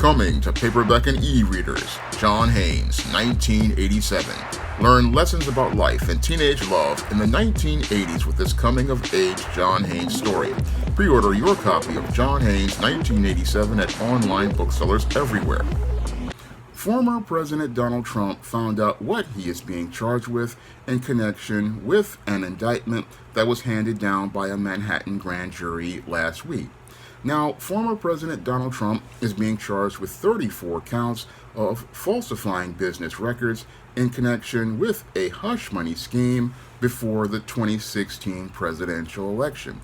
Coming to paperback and e-readers, John Haynes, 1987. Learn lessons about life and teenage love in the 1980s with this coming-of-age John Haynes story. Pre-order your copy of John Haynes, 1987 at online booksellers everywhere. Former President Donald Trump found out what he is being charged with in connection with an indictment that was handed down by a Manhattan grand jury last week. Now, former President Donald Trump is being charged with 34 counts of falsifying business records in connection with a hush money scheme before the 2016 presidential election.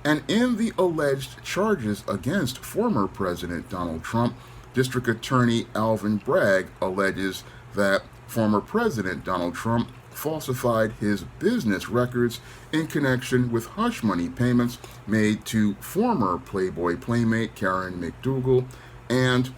And in the alleged charges against former President Donald Trump, District Attorney Alvin Bragg alleges that former President Donald Trump falsified his business records in connection with hush money payments made to former Playboy playmate Karen McDougal and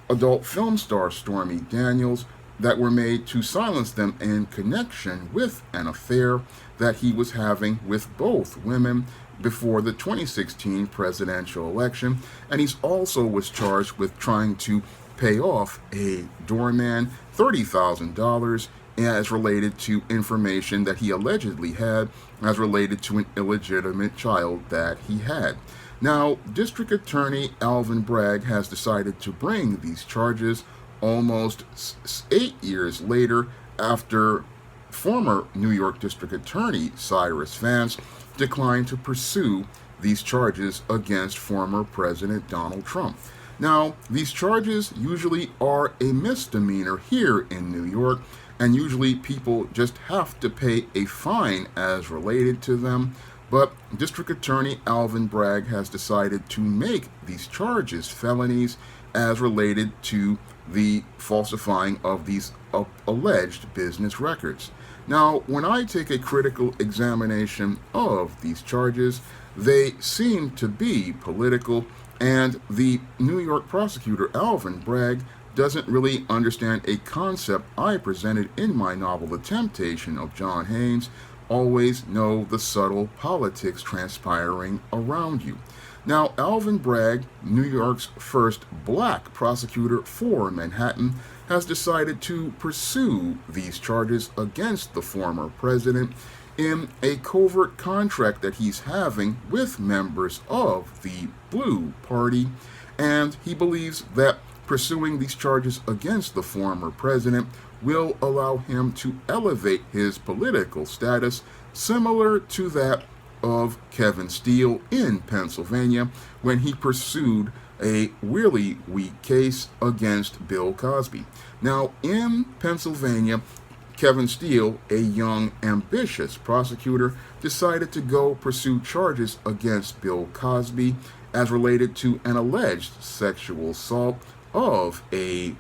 adult film star Stormy Daniels that were made to silence them in connection with an affair that he was having with both women before the 2016 presidential election. And he's also was charged with trying to pay off a doorman $30,000 as related to information that he allegedly had as related to an illegitimate child that he had. Now, District Attorney Alvin Bragg has decided to bring these charges almost 8 years later after former New York District Attorney Cyrus Vance declined to pursue these charges against former President Donald Trump. Now, these charges usually are a misdemeanor here in New York, and usually people just have to pay a fine as related to them. But District Attorney Alvin Bragg has decided to make these charges felonies as related to the falsifying of these alleged business records. Now, when I take a critical examination of these charges, they seem to be political, and the New York prosecutor, Alvin Bragg, doesn't really understand a concept I presented in my novel, The Temptation of John Haynes. Always know the subtle politics transpiring around you. Now, Alvin Bragg, New York's first black prosecutor for Manhattan, has decided to pursue these charges against the former president in a covert contract that he's having with members of the Blue Party, and he believes that pursuing these charges against the former president will allow him to elevate his political status, similar to that of Kevin Steele in Pennsylvania when he pursued a really weak case against Bill Cosby. Now, in Pennsylvania, Kevin Steele, a young, ambitious prosecutor, decided to go pursue charges against Bill Cosby as related to an alleged sexual assault of a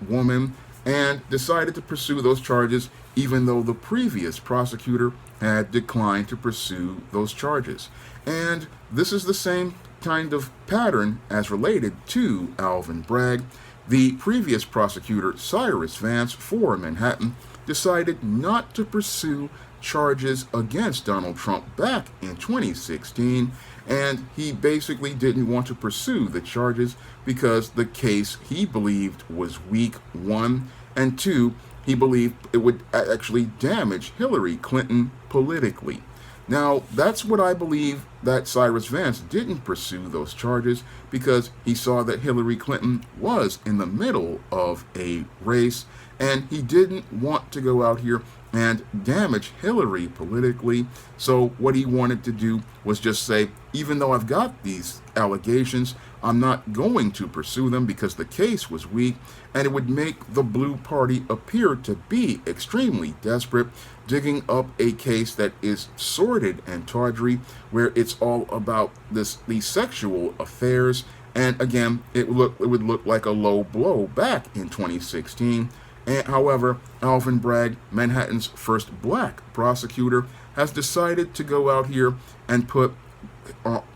woman, and decided to pursue those charges even though the previous prosecutor had declined to pursue those charges. And this is the same kind of pattern as related to Alvin Bragg. The previous prosecutor, Cyrus Vance for Manhattan, decided not to pursue charges against Donald Trump back in 2016, and he basically didn't want to pursue the charges because the case he believed was weak, one, and two, he believed it would actually damage Hillary Clinton politically. Now, that's what I believe, that Cyrus Vance didn't pursue those charges because he saw that Hillary Clinton was in the middle of a race, and he didn't want to go out here and damage Hillary politically. So what he wanted to do was just say, even though I've got these allegations, I'm not going to pursue them because the case was weak, and it would make the Blue Party appear to be extremely desperate, digging up a case that is sordid and tawdry, where it's all about these sexual affairs. And again, it would look like a low blow back in 2016. And, however, Alvin Bragg, Manhattan's first black prosecutor, has decided to go out here and put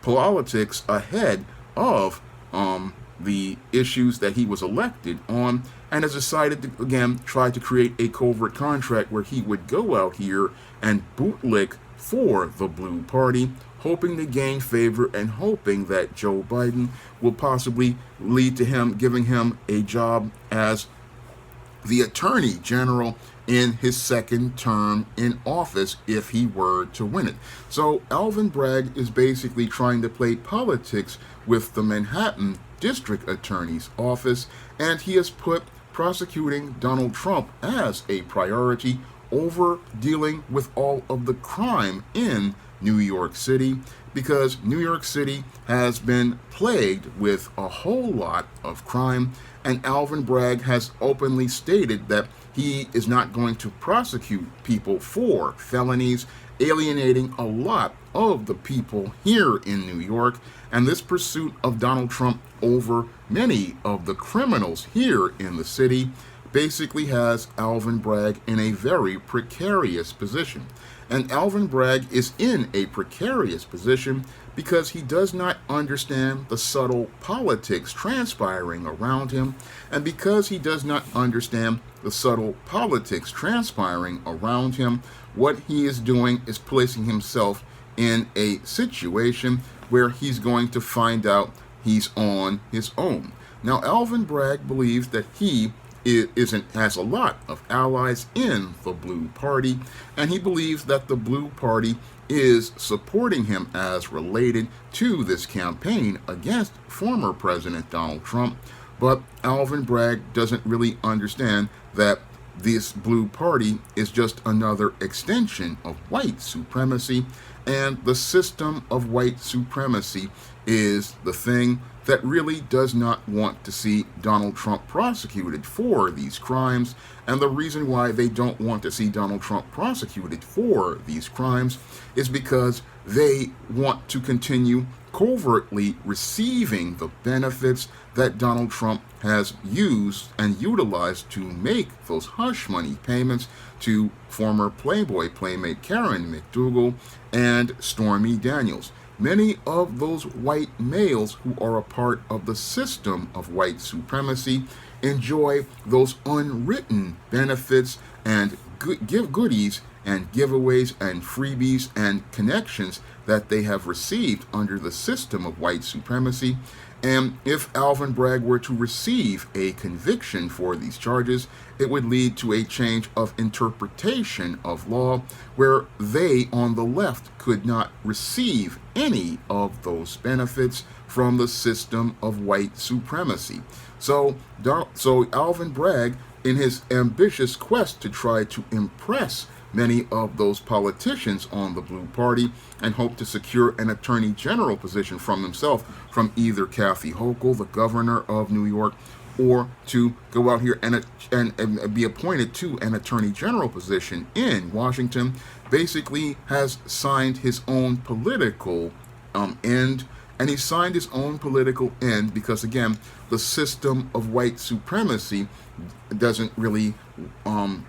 politics ahead of the issues that he was elected on, and has decided to, again, try to create a covert contract where he would go out here and bootlick for the Blue Party, hoping to gain favor and hoping that Joe Biden will possibly lead to him giving him a job as the Attorney General in his second term in office if he were to win it. So Alvin Bragg is basically trying to play politics with the Manhattan District Attorney's office, and he has put prosecuting Donald Trump as a priority over dealing with all of the crime in New York City, because New York City has been plagued with a whole lot of crime, and Alvin Bragg has openly stated that he is not going to prosecute people for felonies, alienating a lot of the people here in New York. And this pursuit of Donald Trump over many of the criminals here in the city basically has Alvin Bragg in a very precarious position. And Alvin Bragg is in a precarious position because he does not understand the subtle politics transpiring around him. And because he does not understand the subtle politics transpiring around him, what he is doing is placing himself in a situation where he's going to find out he's on his own. Now, Alvin Bragg believes that he has a lot of allies in the Blue Party, and he believes that the Blue Party is supporting him as related to this campaign against former President Donald Trump. But Alvin Bragg doesn't really understand that this Blue Party is just another extension of white supremacy, and the system of white supremacy is the thing that really does not want to see Donald Trump prosecuted for these crimes. And the reason why they don't want to see Donald Trump prosecuted for these crimes is because they want to continue covertly receiving the benefits that Donald Trump has used and utilized to make those hush money payments to former Playboy playmate Karen McDougal and Stormy Daniels. Many of those white males who are a part of the system of white supremacy enjoy those unwritten benefits and give goodies and giveaways and freebies and connections that they have received under the system of white supremacy. And if Alvin Bragg were to receive a conviction for these charges, it would lead to a change of interpretation of law where they on the left could not receive any of those benefits from the system of white supremacy. So Alvin Bragg, in his ambitious quest to try to impress many of those politicians on the Blue Party and hope to secure an attorney general position from himself from either Kathy Hochul, the governor of New York, or to go out here and be appointed to an attorney general position in Washington, basically has signed his own political end. And he signed his own political end because, again, the system of white supremacy doesn't really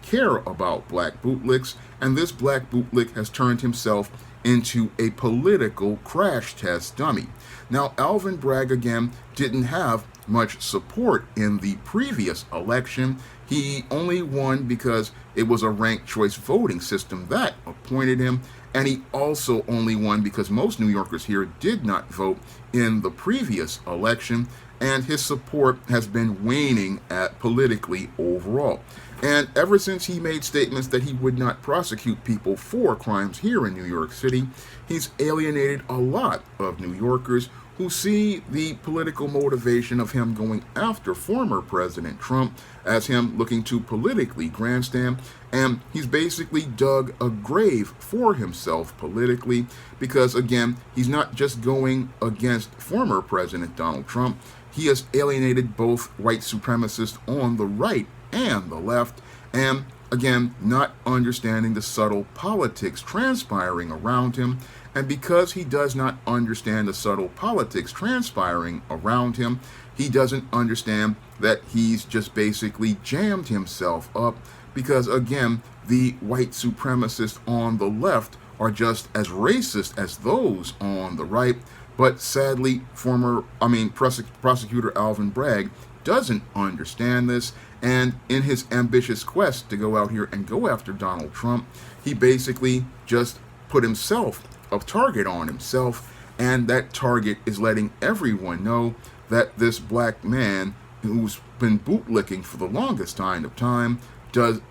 care about black bootlicks, and this black bootlick has turned himself into a political crash test dummy. Now, Alvin Bragg, again, didn't have much support in the previous election. He only won because it was a ranked choice voting system that appointed him, and he also only won because most New Yorkers here did not vote in the previous election, and his support has been waning politically overall. And ever since he made statements that he would not prosecute people for crimes here in New York City, he's alienated a lot of New Yorkers who see the political motivation of him going after former President Trump as him looking to politically grandstand. And he's basically dug a grave for himself politically because, again, he's not just going against former President Donald Trump. He has alienated both white supremacists on the right and the left, and again, not understanding the subtle politics transpiring around him. And because he does not understand the subtle politics transpiring around him, he doesn't understand that he's just basically jammed himself up because, again, the white supremacists on the left are just as racist as those on the right. But sadly, Prosecutor Alvin Bragg doesn't understand this, and in his ambitious quest to go out here and go after Donald Trump, he basically just put himself a target on himself, and that target is letting everyone know that this black man who's been bootlicking for the longest time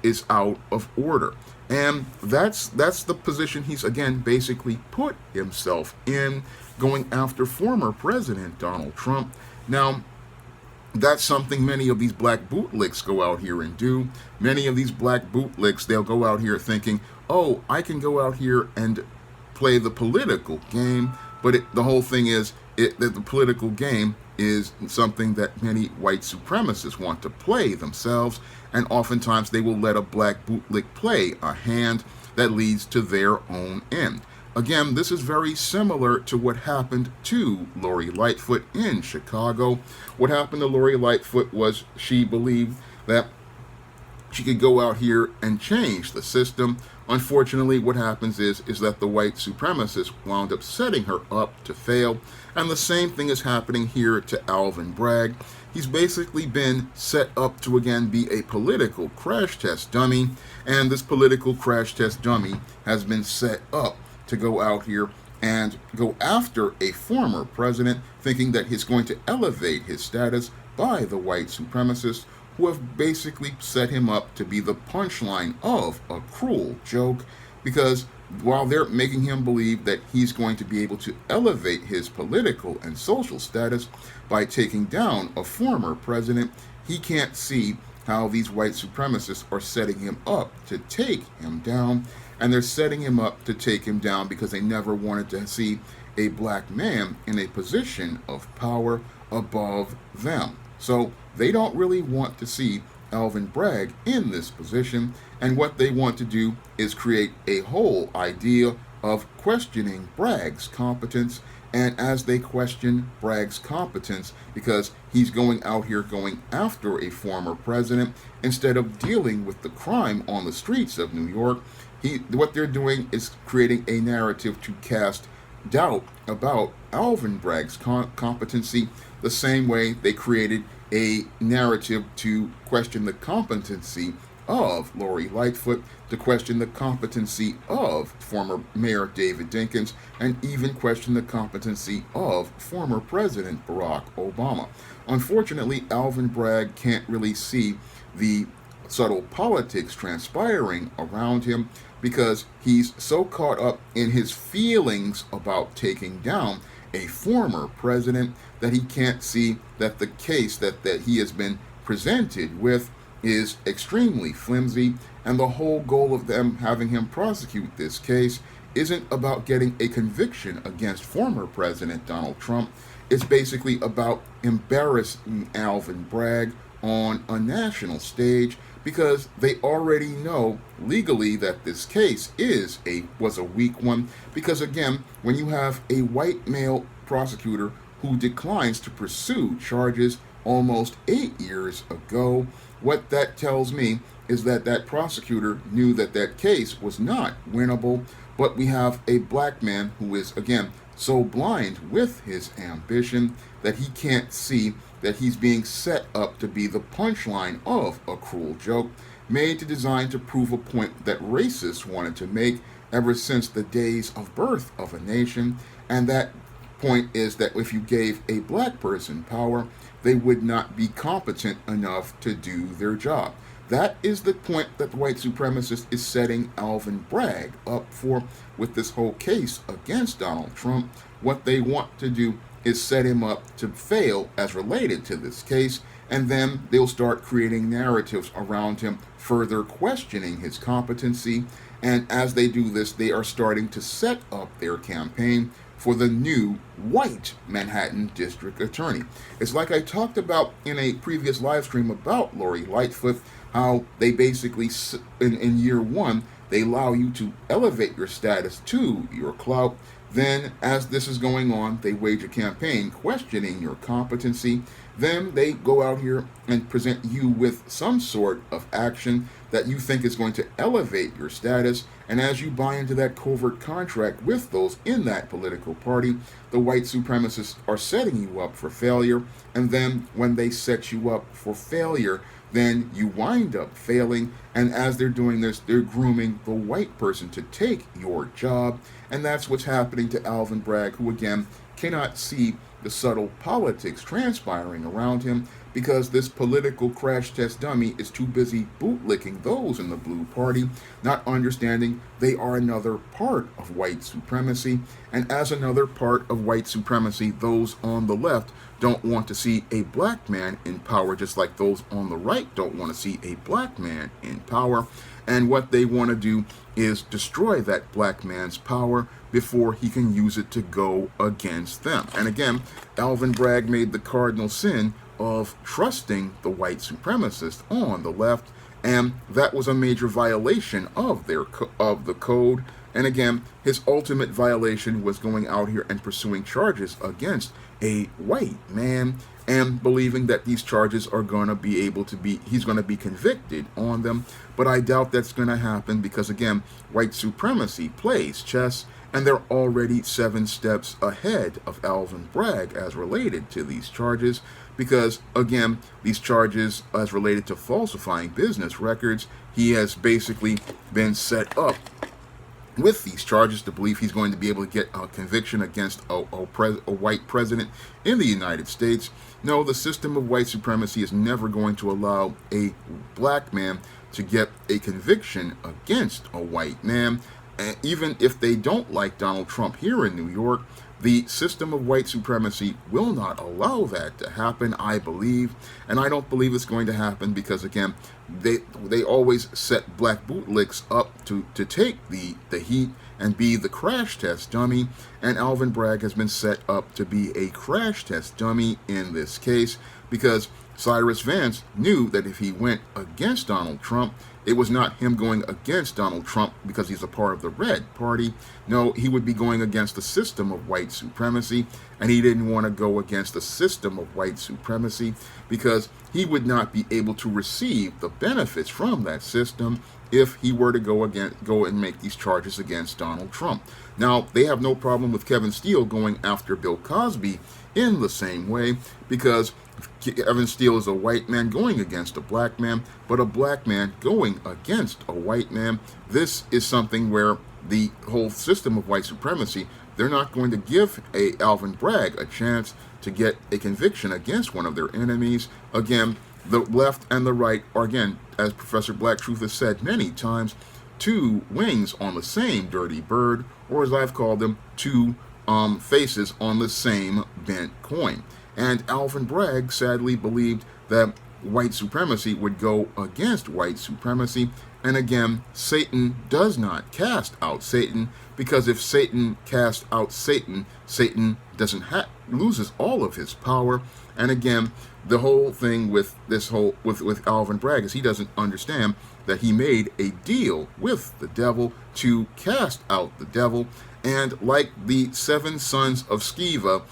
is out of order. And that's the position he's again basically put himself in, going after former President Donald Trump. Now, that's something many of these black bootlicks go out here and do. Many of these black bootlicks, they'll go out here thinking, oh, I can go out here and play the political game. But the whole thing is that the political game is something that many white supremacists want to play themselves. And oftentimes they will let a black bootlick play a hand that leads to their own end. Again, this is very similar to what happened to Lori Lightfoot in Chicago. What happened to Lori Lightfoot was she believed that she could go out here and change the system. Unfortunately, what happens is that the white supremacists wound up setting her up to fail. And the same thing is happening here to Alvin Bragg. He's basically been set up to again be a political crash test dummy. And this political crash test dummy has been set up to go out here and go after a former president, thinking that he's going to elevate his status by the white supremacists who have basically set him up to be the punchline of a cruel joke, because while they're making him believe that he's going to be able to elevate his political and social status by taking down a former president, he can't see how these white supremacists are setting him up to take him down. And they're setting him up to take him down because they never wanted to see a black man in a position of power above them. So they don't really want to see Alvin Bragg in this position. And what they want to do is create a whole idea of questioning Bragg's competence. And as they question Bragg's competence, because he's going out here going after a former president instead of dealing with the crime on the streets of New York, what they're doing is creating a narrative to cast doubt about Alvin Bragg's competency, the same way they created a narrative to question the competency of Lori Lightfoot, to question the competency of former Mayor David Dinkins, and even question the competency of former President Barack Obama. Unfortunately, Alvin Bragg can't really see the subtle politics transpiring around him, because he's so caught up in his feelings about taking down a former president that he can't see that the case that he has been presented with is extremely flimsy, and the whole goal of them having him prosecute this case isn't about getting a conviction against former President Donald Trump. It's basically about embarrassing Alvin Bragg on a national stage, because they already know legally that this case was a weak one. Because again, when you have a white male prosecutor who declines to pursue charges almost 8 years ago, what that tells me is that that prosecutor knew that that case was not winnable. But we have a black man who is again so blind with his ambition that he can't see that he's being set up to be the punchline of a cruel joke designed to prove a point that racists wanted to make ever since the days of birth of a nation. And that point is that if you gave a black person power, they would not be competent enough to do their job. That is the point that the white supremacist is setting Alvin Bragg up for with this whole case against Donald Trump. What they want to do is set him up to fail as related to this case, and then they'll start creating narratives around him, further questioning his competency. And as they do this, they are starting to set up their campaign for the new white Manhattan District Attorney. It's like I talked about in a previous live stream about Lori Lightfoot, how they basically, in year one, they allow you to elevate your status to your clout. Then, as this is going on, they wage a campaign questioning your competency. Then they go out here and present you with some sort of action that you think is going to elevate your status. And as you buy into that covert contract with those in that political party, the white supremacists are setting you up for failure. And then when they set you up for failure, then you wind up failing. And as they're doing this, they're grooming the white person to take your job. And that's what's happening to Alvin Bragg, who again cannot see the subtle politics transpiring around him because this political crash test dummy is too busy bootlicking those in the blue party, not understanding they are another part of white supremacy. And as another part of white supremacy, those on the left don't want to see a black man in power, just like those on the right don't want to see a black man in power. And what they want to do is destroy that black man's power before he can use it to go against them. And again, Alvin Bragg made the cardinal sin of trusting the white supremacists on the left, and that was a major violation of the code. And again, his ultimate violation was going out here and pursuing charges against a white man and believing that these charges are going to be he's going to be convicted on them. But I doubt that's going to happen because, again, white supremacy plays chess, and they're already 7 steps ahead of Alvin Bragg as related to these charges. Because, again, these charges as related to falsifying business records, he has basically been set up with these charges to believe he's going to be able to get a conviction against a white president in the United States. No, the system of white supremacy is never going to allow a black man to get a conviction against a white man. And even if they don't like Donald Trump here in New York, the system of white supremacy will not allow that to happen, I believe. And I don't believe it's going to happen because, again, they always set black bootlicks up to take the heat and be the crash test dummy. And Alvin Bragg has been set up to be a crash test dummy in this case because Cyrus Vance knew that if he went against Donald Trump, it was not him going against Donald Trump because he's a part of the Red Party. No, he would be going against the system of white supremacy, and he didn't want to go against the system of white supremacy because he would not be able to receive the benefits from that system if he were to go and make these charges against Donald Trump. Now, they have no problem with Kevin Steele going after Bill Cosby in the same way because Kevin Steele is a white man going against a black man, but a black man going against a white man. This is something where the whole system of white supremacy, they're not going to give Alvin Bragg a chance to get a conviction against one of their enemies. Again, the left and the right are, again, as Professor Black Truth has said many times, 2 wings on the same dirty bird, or as I've called them, 2 faces on the same bent coin. And Alvin Bragg sadly believed that white supremacy would go against white supremacy. And again, Satan does not cast out Satan, because if Satan casts out Satan, Satan loses all of his power. And again, the whole thing with with Alvin Bragg is he doesn't understand that he made a deal with the devil to cast out the devil. And like the 7 sons of Sceva,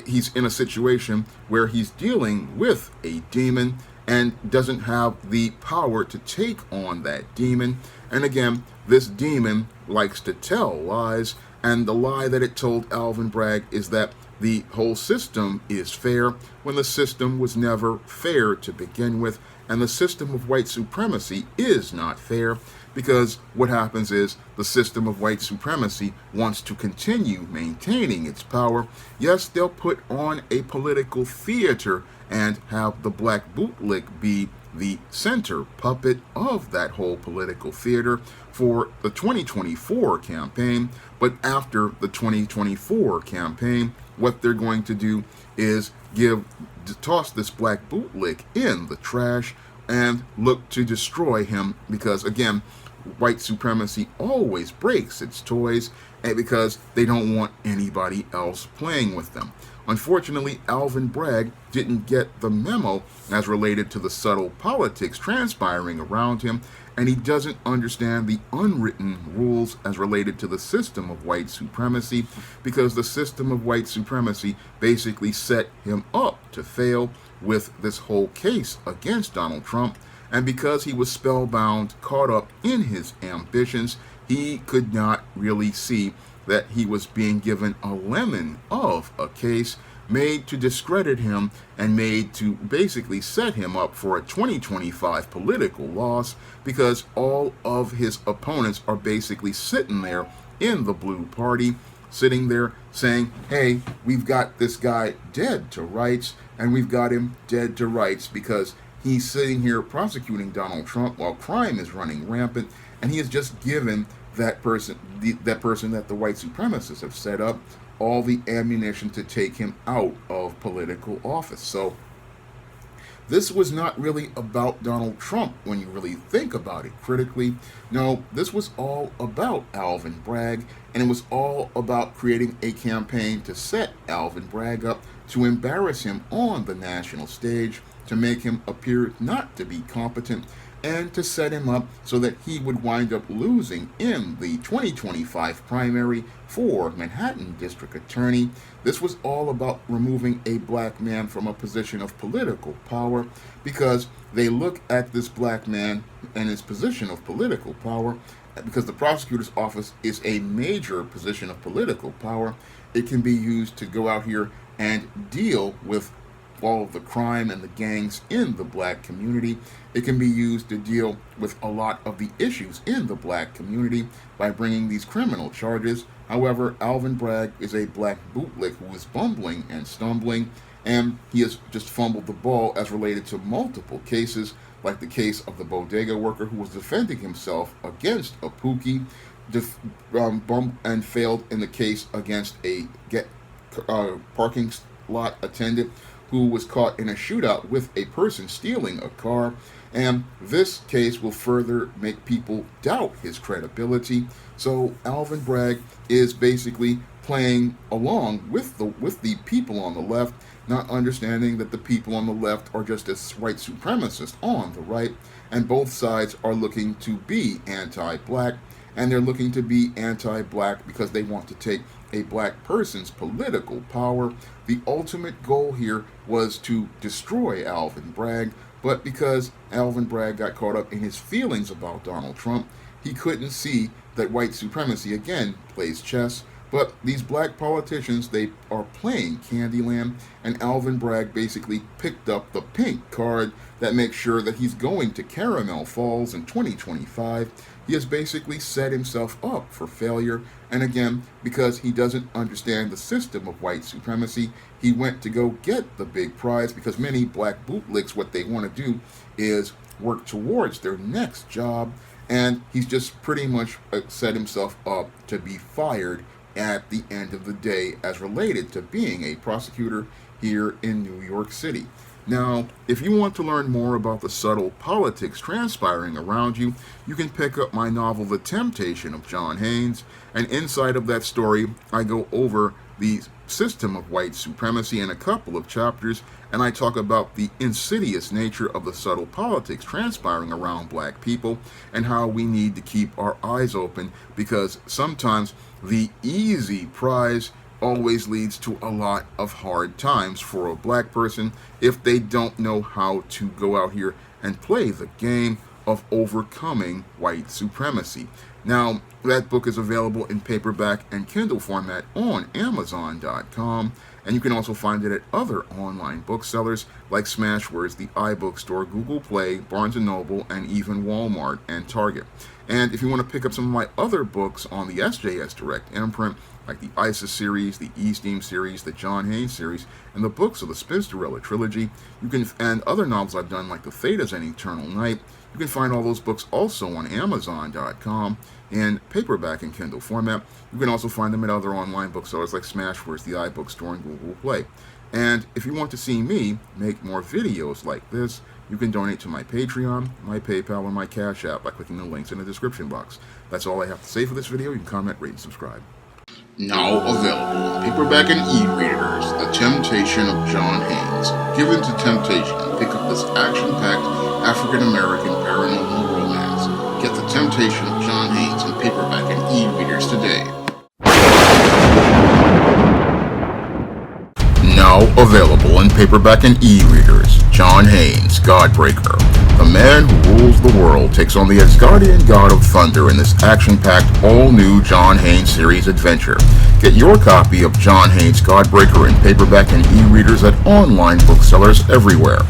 he's in a situation where he's dealing with a demon and doesn't have the power to take on that demon. And again, this demon likes to tell lies, and the lie that it told Alvin Bragg is that the whole system is fair, when the system was never fair to begin with. And the system of white supremacy is not fair, because what happens is the system of white supremacy wants to continue maintaining its power. Yes, they'll put on a political theater and have the black bootlick be the center puppet of that whole political theater for the 2024 campaign. But after the 2024 campaign, what they're going to do is toss this black bootlick in the trash and look to destroy him, because again, white supremacy always breaks its toys because they don't want anybody else playing with them. Unfortunately, Alvin Bragg didn't get the memo as related to the subtle politics transpiring around him, and he doesn't understand the unwritten rules as related to the system of white supremacy, because the system of white supremacy basically set him up to fail with this whole case against Donald Trump. And because he was spellbound, caught up in his ambitions, he could not really see that he was being given a lemon of a case made to discredit him and made to basically set him up for a 2025 political loss, because all of his opponents are basically sitting there in the blue party, sitting there saying, hey, we've got this guy dead to rights, and we've got him dead to rights because he's sitting here prosecuting Donald Trump while crime is running rampant, and he has just given that person that the white supremacists have set up all the ammunition to take him out of political office. So this was not really about Donald Trump when you really think about it critically. No, this was all about Alvin Bragg, and it was all about creating a campaign to set Alvin Bragg up, to embarrass him on the national stage, to make him appear not to be competent, and to set him up so that he would wind up losing in the 2025 primary for Manhattan District Attorney. This was all about removing a black man from a position of political power, because they look at this black man and his position of political power, because the prosecutor's office is a major position of political power. It can be used to go out here and deal with all of the crime and the gangs in the black community. It can be used to deal with a lot of the issues in the black community by bringing these criminal charges. However, Alvin Bragg is a black bootlick who is bumbling and stumbling, and he has just fumbled the ball as related to multiple cases, like the case of the bodega worker who was defending himself against a Pookie, and failed in the case against a parking lot attendant who was caught in a shootout with a person stealing a car. And this case will further make people doubt his credibility. So Alvin Bragg is basically playing along with the people on the left, not understanding that the people on the left are just as white supremacists on the right, and both sides are looking to be anti-black, and they're looking to be anti-black because they want to take a black person's political power. The ultimate goal here was to destroy Alvin Bragg, but because Alvin Bragg got caught up in his feelings about Donald Trump, he couldn't see that white supremacy, again, plays chess. But these black politicians, they are playing Candyland, and Alvin Bragg basically picked up the pink card that makes sure that he's going to Caramel Falls in 2025. He has basically set himself up for failure, and again, because he doesn't understand the system of white supremacy, he went to go get the big prize, because many black bootlicks, what they want to do is work towards their next job, and he's just pretty much set himself up to be fired at the end of the day as related to being a prosecutor here in New York City. Now, if you want to learn more about the subtle politics transpiring around you, you can pick up my novel, The Temptation of John Haynes, and inside of that story, I go over the system of white supremacy in a couple of chapters, and I talk about the insidious nature of the subtle politics transpiring around black people, and how we need to keep our eyes open, because sometimes the easy prize always leads to a lot of hard times for a black person if they don't know how to go out here and play the game of overcoming white supremacy. Now, that book is available in paperback and Kindle format on Amazon.com, and you can also find it at other online booksellers like Smashwords, the iBookstore, Google Play, Barnes & Noble, and even Walmart and Target. And if you want to pick up some of my other books on the SJS Direct imprint, like the ISIS series, the E-Steam series, the John Haynes series, and the books of the Spinsterella trilogy, and other novels I've done like The Thetas and Eternal Night, you can find all those books also on Amazon.com in paperback and Kindle format. You can also find them at other online booksellers like Smashwords, the iBookstore, and Google Play. And if you want to see me make more videos like this, You can donate to my Patreon, my PayPal, or my Cash App by clicking the links in the description box. That's all I have to say for this video. You can comment, rate, and subscribe. Now available in paperback and e-readers, The Temptation of John Haynes. Given to temptation, pick up this action-packed African-American paranormal romance. Get The Temptation of John Haynes in paperback and e-readers today. Now available in paperback and e-readers, John Haynes, Godbreaker. The man who rules the world takes on the Asgardian god of thunder in this action-packed, all-new John Haynes series adventure. Get your copy of John Haynes, Godbreaker in paperback and e-readers at online booksellers everywhere.